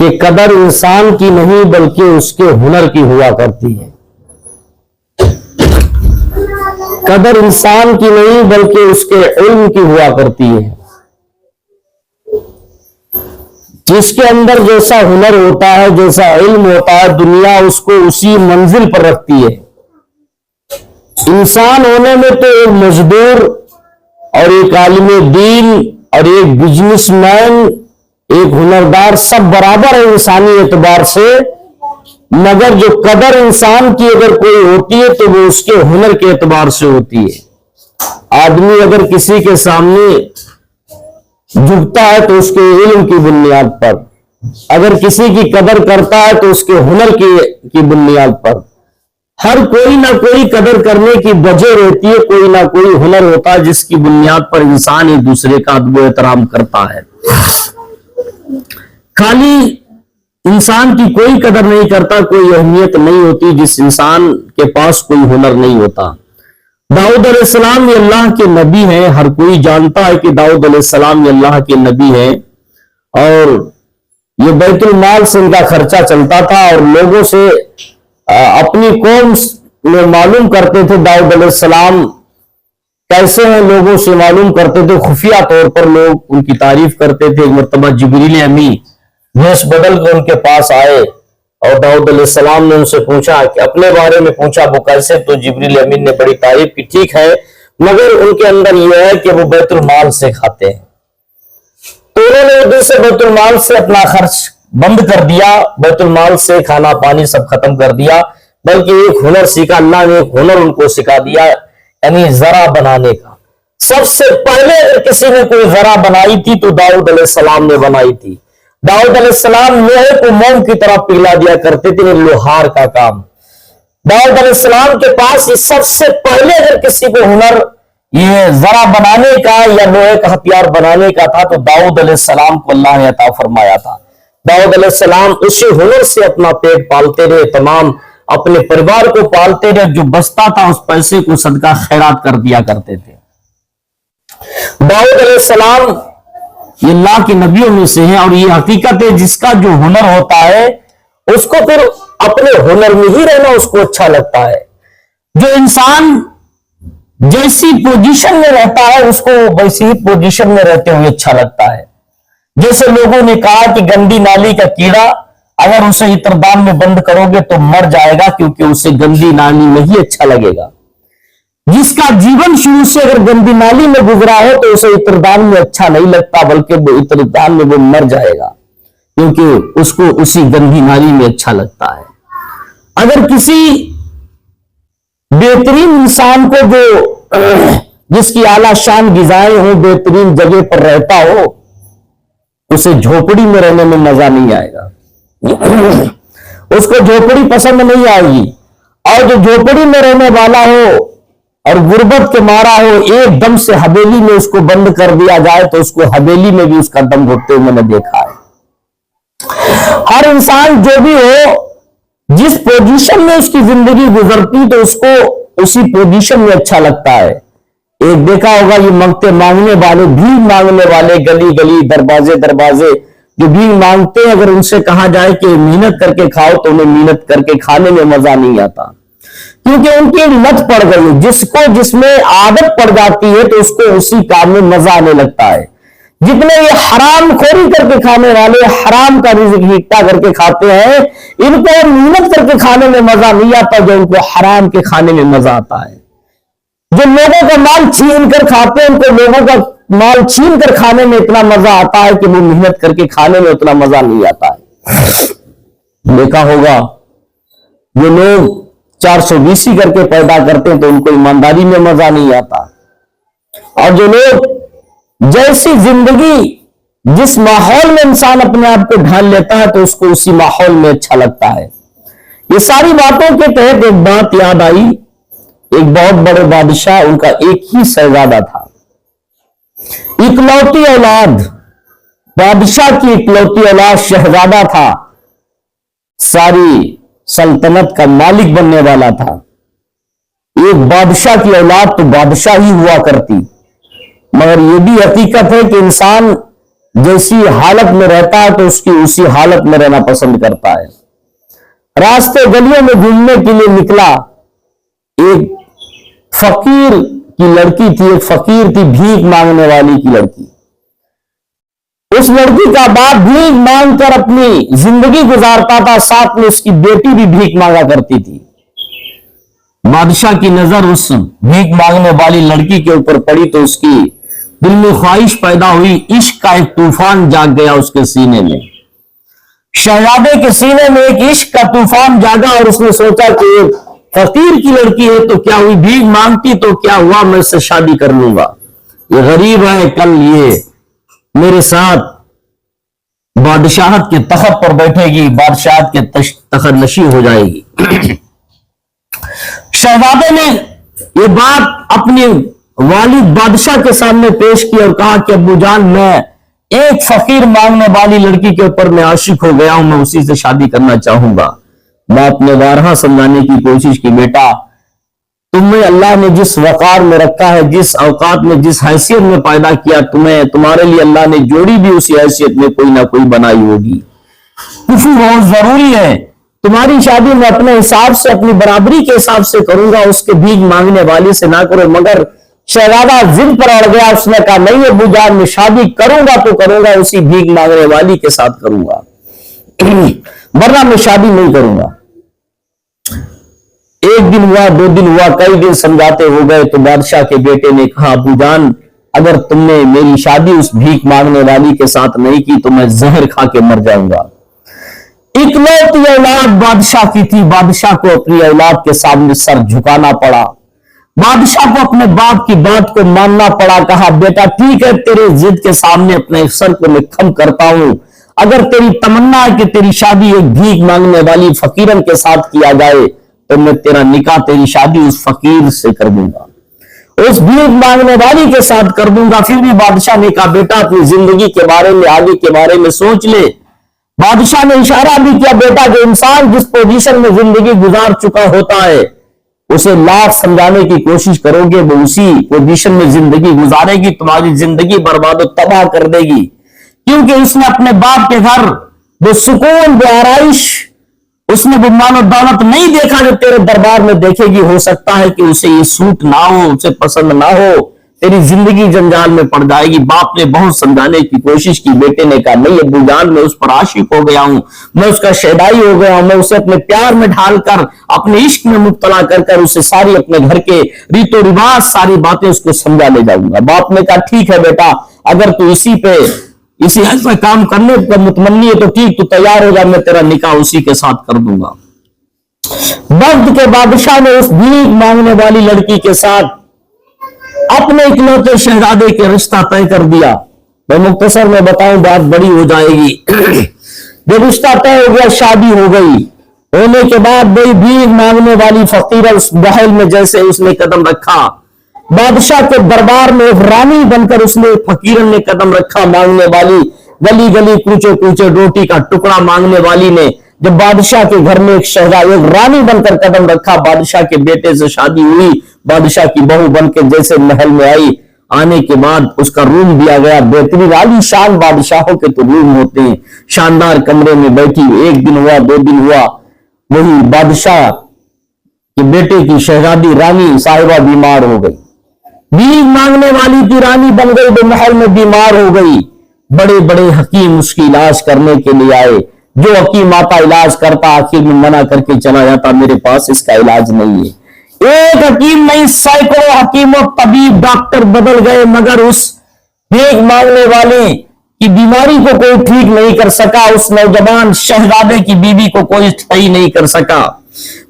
کہ قدر انسان کی نہیں بلکہ اس کے ہنر کی ہوا کرتی ہے. قدر انسان کی نہیں بلکہ اس کے علم کی ہوا کرتی ہے. جس کے اندر جیسا ہنر ہوتا ہے، جیسا علم ہوتا ہے، دنیا اس کو اسی منزل پر رکھتی ہے. انسان ہونے میں تو ایک مزدور اور ایک عالم دین اور ایک بزنس مین، ایک ہنردار، سب برابر ہے انسانی اعتبار سے، مگر جو قدر انسان کی اگر کوئی ہوتی ہے تو وہ اس کے ہنر کے اعتبار سے ہوتی ہے. آدمی اگر کسی کے سامنے جھکتا ہے تو اس کے علم کی بنیاد پر، اگر کسی کی قدر کرتا ہے تو اس کے ہنر کی بنیاد پر. ہر کوئی نہ کوئی قدر کرنے کی وجہ رہتی ہے، کوئی نہ کوئی ہنر ہوتا ہے جس کی بنیاد پر انسان ایک دوسرے کا ادب و احترام کرتا ہے. خالی انسان کی کوئی قدر نہیں کرتا، کوئی اہمیت نہیں ہوتی جس انسان کے پاس کوئی ہنر نہیں ہوتا. داؤد علیہ السلام یہ اللہ کے نبی ہیں. ہر کوئی جانتا ہے کہ داؤد علیہ السلام یہ اللہ کے نبی ہیں، اور یہ بیت المال سے ان کا خرچہ چلتا تھا، اور لوگوں سے اپنی قوم میں معلوم کرتے تھے داؤد علیہ السلام کیسے ہیں، لوگوں سے معلوم کرتے تھے. خفیہ طور پر لوگ ان کی تعریف کرتے تھے. ایک مرتبہ جبریل امی بھیس بدل کر ان کے پاس آئے اور داؤد علیہ السلام نے ان سے پوچھا کہ اپنے بارے میں پوچھا وہ کیسے، تو جبریل امین نے بڑی تعریف کی، ٹھیک ہے مگر ان کے اندر یہ ہے کہ وہ بیت المال سے کھاتے ہیں. تو انہوں نے ادھر سے بیت المال سے اپنا خرچ بند کر دیا، بیت المال سے کھانا پانی سب ختم کر دیا، بلکہ ایک ہنر سیکھا. اللہ نے ایک ہنر ان کو سکھا دیا، یعنی ذرا بنانے کا. سب سے پہلے اگر کسی نے کوئی ذرا بنائی تھی تو داؤد علیہ السلام نے بنائی تھی. داؤد علیہ السلام لوہے کو موم کی طرح پگھلا دیا کرتے تھے، لوہار کا کام. داؤد علیہ السلام کے پاس یہ سب سے پہلے اگر کسی کو ہنر یہ ذرا بنانے کا یا لوہے کا ہتھیار بنانے کا تھا تو داؤد علیہ السلام کو اللہ نے عطا فرمایا تھا. داؤد علیہ السلام اسی ہنر سے اپنا پیٹ پالتے رہے، تمام اپنے پریوار کو پالتے رہے. جو بچتا تھا اس پیسے کو صدقہ خیرات کر دیا کرتے تھے. داؤد علیہ السلام یہ اللہ کے نبیوں میں سے ہیں، اور یہ حقیقت ہے جس کا جو ہنر ہوتا ہے اس کو پھر اپنے ہنر میں ہی رہنا اس کو اچھا لگتا ہے. جو انسان جیسی پوزیشن میں رہتا ہے اس کو ویسی ہی پوزیشن میں رہتے ہوئے اچھا لگتا ہے. جیسے لوگوں نے کہا کہ گندی نالی کا کیڑا اگر اسے عطردان میں بند کرو گے تو مر جائے گا، کیونکہ اسے گندی نالی میں ہی اچھا لگے گا. جس کا جیون شروع سے اگر گندی نالی میں گزرا ہو تو اسے عطردان میں اچھا نہیں لگتا، بلکہ وہ عطردان میں وہ مر جائے گا، کیونکہ اس کو اسی گندی نالی میں اچھا لگتا ہے. اگر کسی بہترین انسان کو جو جس کی اعلیٰ شان غذائیں ہوں، بہترین جگہ پر رہتا ہو، اسے جھوپڑی میں رہنے میں مزہ نہیں آئے گا. اس کو جھوپڑی پسند نہیں آئے گی. اور جو جھوپڑی میں رہنے والا ہو اور غربت کے مارا ہو، ایک دم سے حویلی میں اس کو بند کر دیا جائے تو اس کو حویلی میں بھی اس کا دم گھٹتے ہوئے میں نے دیکھا ہے. ہر انسان جو بھی ہو، جس پوزیشن میں اس کی زندگی گزرتی تو اس کو اسی پوزیشن میں اچھا لگتا ہے. ایک دیکھا ہوگا یہ منگتے مانگنے والے، بھیک مانگنے والے، گلی گلی دروازے دروازے جو بھیک مانگتے ہیں، اگر ان سے کہا جائے کہ محنت کر کے کھاؤ تو انہیں محنت کر کے کھانے میں مزہ نہیں آتا، کیونکہ ان کی لت پڑ گئی. جس میں عادت پڑ جاتی ہے تو اس کو اسی کام میں مزہ آنے لگتا ہے. جتنے یہ حرام خوری کر کے کھانے والے، حرام کا رزق ہیکتا کر کے کھاتے ہیں، ان کو محنت کر کے کھانے میں مزہ نہیں آتا جو ان کو حرام کے کھانے میں مزہ آتا ہے. جو لوگوں کا مال چھین کر کھاتے ہیں ان کو لوگوں کا مال چھین کر کھانے میں اتنا مزہ آتا ہے کہ وہ محنت کر کے کھانے میں اتنا مزہ نہیں آتا ہے. دیکھا ہوگا جو لوگ 420 کر کے پیدا کرتے ہیں تو ان کو ایمانداری میں مزہ نہیں آتا، اور جو لوگ جیسی زندگی جس ماحول میں انسان اپنے آپ کو ڈھال لیتا ہے تو اس کو اسی ماحول میں اچھا لگتا ہے. یہ ساری باتوں کے تحت ایک بات یاد آئی. ایک بہت بڑے بادشاہ، ان کا ایک ہی شہزادہ تھا، اکلوتی اولاد، بادشاہ کی اکلوتی اولاد، شہزادہ تھا، ساری سلطنت کا مالک بننے والا تھا. ایک بادشاہ کی اولاد تو بادشاہ ہی ہوا کرتی، مگر یہ بھی حقیقت ہے کہ انسان जैसी हालत में रहता है तो उसकी उसी हालत में रहना पसंद करता है। रास्ते गलियों में घूमने के लिए निकला, एक फकीर की लड़की थी, एक फकीर थी, भीख मांगने वाली की लड़की। उस लड़की का बाप भीख मांगकर अपनी जिंदगी गुजारता था, साथ में उसकी बेटी भी भीख मांगा करती थी। बादशाह की नजर उस भीख मांगने वाली लड़की के ऊपर पड़ी तो उसकी दिल में ख्वाहिश पैदा हुई, इश्क का एक तूफान जाग गया उसके सीने में। शहजादे के सीने में एक इश्क का तूफान जागा और उसने सोचा कि एक फकीर की लड़की है तो क्या हुई, भीख मांगती तो क्या हुआ, मैं उससे शादी कर लूंगा। ये गरीब है, कल ये मेरे साथ बादशाहत के तख्त पर बैठेगी, बादशाहत के तख्त नशी हो जाएगी। शहजादे ने ये बात अपने वालिद बादशाह के सामने पेश की और कहा कि अब्बू जान, मैं एक फकीर मांगने वाली लड़की के ऊपर मैं आशिक हो गया हूं, मैं उसी से शादी करना चाहूंगा। बाप ने बारहा समझाने की कोशिश की, बेटा तुम्हें अल्लाह ने जिस वकार में रखा है, जिस औकात में, जिस हैसियत में पैदा किया, तुम्हें तुम्हारे लिए अल्लाह ने जोड़ी भी उसी हैसियत में कोई ना कोई बनाई होगी। कुफू बहुत जरूरी है, तुम्हारी शादी मैं अपने हिसाब से, अपनी बराबरी के हिसाब से करूंगा, उसके भीख मांगने वाले से ना करो। मगर शहजादा जिद पर अड़ गया, उसने कहा नहीं अब्बू जान, मैं शादी करूंगा तो करूंगा, उसी भीख मांगने वाली के साथ करूंगा, वरना मैं शादी नहीं करूंगा। एक दिन हुआ, 2 दिन हुआ, कई दिन समझाते हो गए तो बादशाह के बेटे ने कहा, अब्बू जान अगर तुमने मेरी शादी उस भीख मांगने वाली के साथ नहीं की तो मैं जहर खा के मर जाऊंगा। इकलौती औलाद बादशाह की थी, बादशाह को अपनी औलाद के सामने सर झुकाना पड़ा, बादशाह को अपने बाप की बात को मानना पड़ा। कहा बेटा ठीक है, तेरे जिद के सामने अपने सर को मैं खम करता हूं, अगर तेरी तमन्ना है कि तेरी शादी एक भीख मांगने वाली फकीरन के साथ किया जाए तो मैं तेरा निकाह, तेरी शादी उस फकीर से कर दूंगा, उस भीख मांगने वाली के साथ कर दूंगा। फिर भी बादशाह ने कहा बेटा अपनी जिंदगी के बारे में, आगे के बारे में सोच ले। बादशाह ने इशारा भी किया, बेटा जो इंसान जिस पोजीशन में जिंदगी गुजार चुका होता है उसे लाख समझाने की कोशिश करोगे वो उसी पोजीशन में जिंदगी गुजारेगी, तुम्हारी जिंदगी बर्बाद तबाह कर देगी, क्योंकि उसने अपने बाप के घर वो सुकून, वो आराइश, उसने वो मानो दौलत नहीं देखा जो तेरे दरबार में देखेगी। हो सकता है कि उसे ये सूट ना हो, उसे पसंद ना हो, तेरी जिंदगी जंजाल में पड़ जाएगी। बाप ने बहुत समझाने की कोशिश की, बेटे ने कहा नहीं अब्बू जान, मैं उस पर आशिक हो गया हूं, मैं उसका शहदाई हो गया हूं, मैं उसे अपने प्यार में ढालकर, अपने इश्क में मुब्तला कर कर उसे सारी अपने घर के रीतो रिवाज, सारी बातें उसको समझा ले जाऊंगा। बाप ने कहा ठीक है बेटा, अगर तू इसी ऐसा काम करने का मुतमन्नी है तो ठीक, तू तैयार हो जा, मैं तेरा निकाह उसी के साथ कर दूंगा। वक्त के बादशाह ने उस भीख मांगने वाली लड़की के साथ अपने इकलौते शहजादे के रिश्ता तय कर दिया। मैं मुख्तसर में बताऊं, बात बड़ी हो जाएगी। जब रिश्ता तय हो गया, शादी हो गई, होने के बाद वही भीख मांगने वाली फकीर उस महल में जैसे उसने कदम रखा, बादशाह के दरबार में एक रानी बनकर उसने फकीरन ने कदम रखा। मांगने वाली गली गली कूचे कूचे रोटी का टुकड़ा मांगने वाली ने जब बादशाह के घर में एक शहजादी, एक रानी बनकर कदम रखा, बादशाह के बेटे से शादी हुई, बादशाह की बहू बनकर जैसे महल में आई, आने के बाद उसका रूम दिया गया बेहतरीन, आलीशान बादशाहों के तो रूम होते हैं, शानदार कमरे में बैठी। 1 दिन हुआ, 2 दिन हुआ, वही बादशाह के बेटे की शहजादी रानी साहिबा बीमार हो गई। भीख मांगने वाली थी, रानी बन गई, वो महल में बीमार हो गई। बड़े बड़े हकीम उसकी इलाज करने के लिए आए, जो हकीम आता इलाज करता, आखिर में मना करके चला जाता, मेरे पास इसका इलाज नहीं है। एक हकीम नहीं, सैकड़ों हकीम और तबीब, डॉक्टर बदल गए, मगर उस भीख मांगने वाले की बीमारी को कोई ठीक नहीं कर सका, उस नौजवान शहजादे की बीवी को कोई सही नहीं कर सका।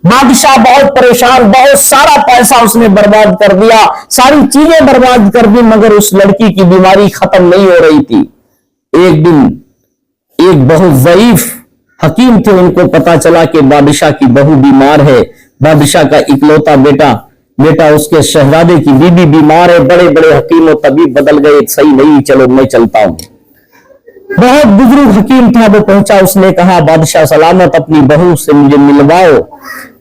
बादशाह बहुत परेशान, बहुत सारा पैसा उसने बर्बाद कर दिया, सारी चीजें बर्बाद कर दी, मगर उस लड़की की बीमारी खत्म नहीं हो रही थी। एक दिन एक बहुत ज़ईफ हकीम थे, उनको पता चला कि बादशाह की बहू बीमार है, बादशाह का इकलौता बेटा उसके शहजादे की बीबी बीमार है। बड़े बड़े हकीम और तबीब बदल गए, सही नहीं, चलो मैं चलता हूं। बहुत बुजुर्ग हकीम था, वो पहुंचा, उसने कहा बादशाह सलामत अपनी बहू से मुझे मिलवाओ,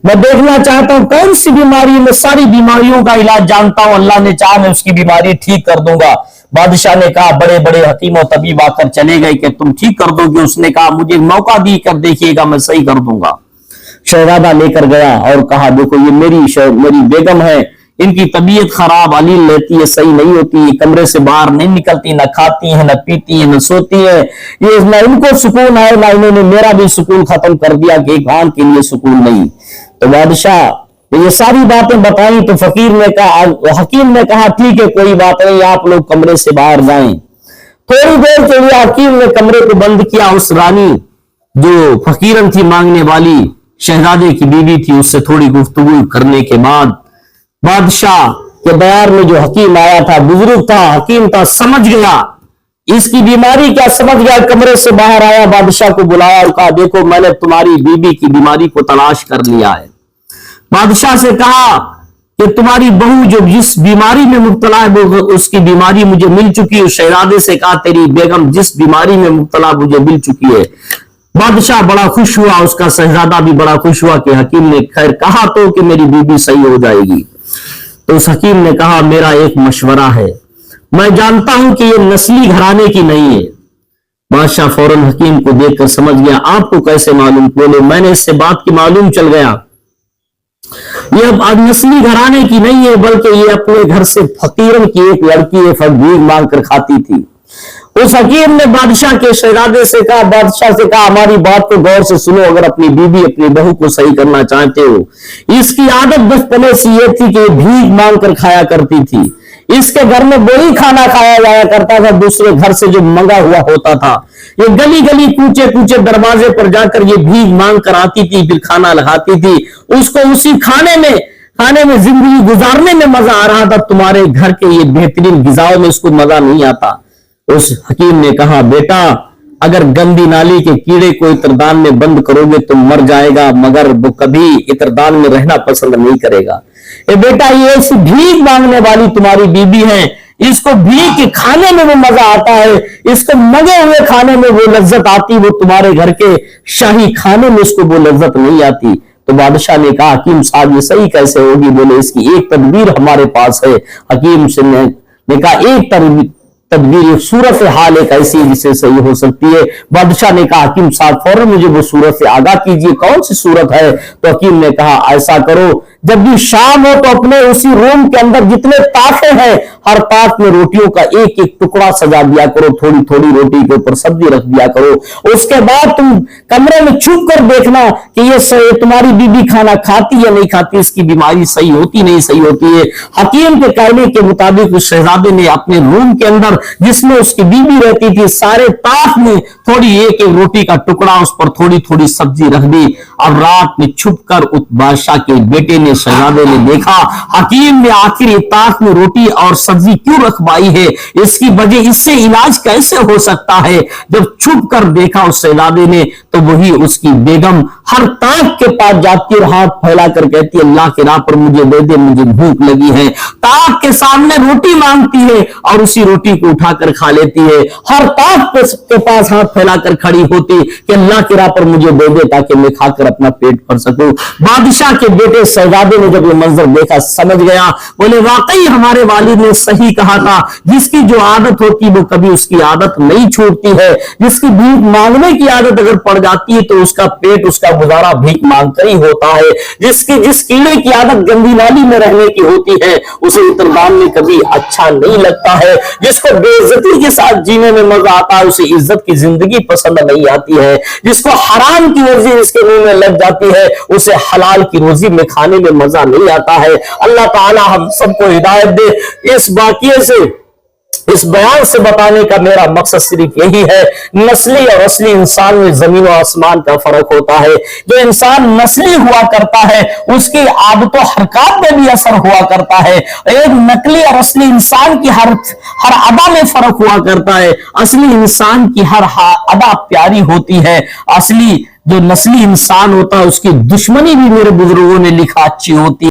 मैं देखना चाहता हूं कौन सी बीमारी, मैं सारी बीमारियों का इलाज जानता हूं, अल्लाह ने चाहा मैं उसकी बीमारी ठीक कर दूंगा। बादशाह ने कहा बड़े बड़े हकीम और तबीब आकर चले गए कि तुम ठीक कर दोगे? उसने कहा मुझे मौका दी कर देखिएगा, मैं सही कर दूंगा। शहजादा लेकर गया और कहा देखो ये मेरी बेगम है, इनकी तबीयत खराब, अलील लेती है, सही नहीं होती, ये कमरे से बाहर नहीं निकलती, न खाती है, न पीती है, न सोती है, ये न इनको सुकून है, ना इन्होंने मेरा भी सुकून खत्म कर दिया कि एक आन के लिए सुकून नहीं। तो बादशाह ये सारी बातें बताई तो फकीर ने कहा, हकीम ने कहा ठीक है कोई बात नहीं, आप लोग कमरे से बाहर जाएं। थोड़ी देर के लिए हकीम ने कमरे को बंद किया। उस रानी जो फकीरन थी, मांगने वाली शहजादे की बीवी थी, उससे थोड़ी गुफ्तगू करने के बाद बादशाह के दरबार में जो हकीम आया था, बुजुर्ग था, हकीम था, समझ गया इसकी बीमारी क्या, समझ गया, कमरे से बाहर आया, बादशाह को बुलाया और कहा देखो मैंने तुम्हारी बीबी की बीमारी को तलाश कर लिया है। बादशाह से कहा कि तुम्हारी बहू जो जिस बीमारी में मुब्तला है वो उसकी बीमारी मुझे मिल चुकी है। शहजादे से कहा तेरी बेगम जिस बीमारी में मुब्तला मुझे मिल चुकी है। बादशाह बड़ा खुश हुआ, उसका शहजादा भी बड़ा खुश हुआ कि हकीम ने खैर कहा तो कि मेरी बीबी सही हो जाएगी। तो उस हकीम ने कहा मेरा एक मशवरा है, मैं जानता हूं कि ये नस्ली घराने की नहीं है। बादशाह फौरन हकीम को देखकर समझ गया, आपको कैसे मालूम? बोले मैंने इससे बात की मालूम चल गया, ये अब नस्ली घराने की नहीं है, बल्कि ये अपने घर से फकीरन की एक लड़की है, भीख मांग कर खाती थी। उस हकीम ने बादशाह के शहजादे से कहा, बादशाह से कहा हमारी बात को गौर से सुनो, अगर अपनी बीवी अपनी बहू को सही करना चाहते हो, इसकी आदत बचपने से ये थी कि भीख मांग कर खाया करती थी। इसके घर में वही खाना खाया जाया करता था दूसरे घर से जो मंगा हुआ होता था। ये गली गली कूचे कूचे दरवाजे पर जाकर ये भीख मांग कर आती थी, फिर खाना लगाती थी। उसको उसी खाने में जिंदगी गुजारने में मजा आ रहा था, तुम्हारे घर के ये बेहतरीन गिजाओं में इसको मजा नहीं आता। उस हकीम ने कहा बेटा अगर गंदी नाली के कीड़े को इत्रदान में बंद करोगे तो मर जाएगा, मगर वो कभी इत्रदान में रहना पसंद नहीं करेगा। बेटा ये ऐसी भीख मांगने वाली तुम्हारी बीबी है, इसको भीख के खाने में वो मजा आता है, इसको मगे हुए खाने में वो लज्जत आती, वो तुम्हारे घर के शाही खाने में इसको वो लज्जत नहीं आती। तो बादशाह ने कहा हकीम साहब ये सही कैसे होगी? बोले इसकी एक तदबीर हमारे पास है। हकीम से ने कहा एक तदबीर, एक सूरत हाल एक ऐसी जिससे सही हो सकती है। बादशाह ने कहा हकीम साहब फौरन मुझे वो सूरत से आगाह कीजिए, कौन सी सूरत है? तो हकीम ने कहा ऐसा करो, जब भी शाम हो तो अपने उसी रूम के अंदर जितने ताखे हैं हर ताक में रोटियों का एक एक टुकड़ा सजा दिया करो, थोड़ी थोड़ी रोटी के ऊपर सब्जी रख दिया करो। उसके बाद तुम कमरे में छुप कर देखना कि ये तुम्हारी बीबी खाना खाती या नहीं खाती, इसकी बीमारी सही होती नहीं सही होती है। हकीम के कहने के मुताबिक उस शहजादे ने अपने रूम के अंदर जिसमें उसकी बीबी रहती थी सारे ताक में थोड़ी एक एक रोटी का टुकड़ा, उस पर थोड़ी थोड़ी सब्जी रख दी। अब रात में छुप कर उस बादशाह के बेटे ने शहजादे ने देखा हकीम ने आखिर ताक में रोटी और सब्जी क्यों रखवाई है, इसकी वजह, इससे इलाज कैसे हो सकता है? जब छुप कर देखा उस शहजादे ने तो वही उसकी बेगम हर ताक के पास जाती और हाथ फैला कर कहती है अल्लाह के राह पर मुझे दे दे, मुझे भूख लगी है। ताक के सामने रोटी मांगती है और उसी रोटी को उठाकर खा लेती है। हर ताक के पास हाथ फैलाकर खड़ी होती कि अल्लाह की राह पर मुझे दे दे ताकि मैं खाकर अपना पेट भर सकूं। बादशाह के बेटे शहजादे ने जब ये मंजर देखा समझ गया, बोले वाकई हमारे वालिद ने सही कहा था, जिसकी जो आदत होती वो कभी उसकी आदत नहीं छूटती है। जिसकी भीख मांगने की आदत अगर पड़ जाती है तो उसका पेट, उसका गुजारा भीख मांग कर ही होता है। जिस कीड़े की आदत गंदी नाली में रहने की होती है उसे इत्रदान में कभी अच्छा नहीं लगता है। जिसको बेइज्जती के साथ जीने में मजा आता है उसे इज्जत की जिंदगी पसंद नहीं आती है। जिसको हराम की रोजी इसके मुंह में लग जाती है उसे हलाल की रोजी में खाने में मजा नहीं आता है। अल्लाह ताला हम सबको हिदायत दे। इस वाक़ये से, इस बयान से बताने का मेरा मकसद सिर्फ यही है, नस्ली और असली इंसान में जमीन और आसमान का फर्क होता है। जो इंसान नस्ली हुआ करता है उसकी आदतों हरकत में भी असर हुआ करता है। एक नकली और असली इंसान की हर अदा में फर्क हुआ करता है। असली इंसान की हर अदा प्यारी होती है। असली जो नस्ली इंसान होता है उसकी दुश्मनी भी मेरे बुजुर्गों ने लिखा अच्छी होती है।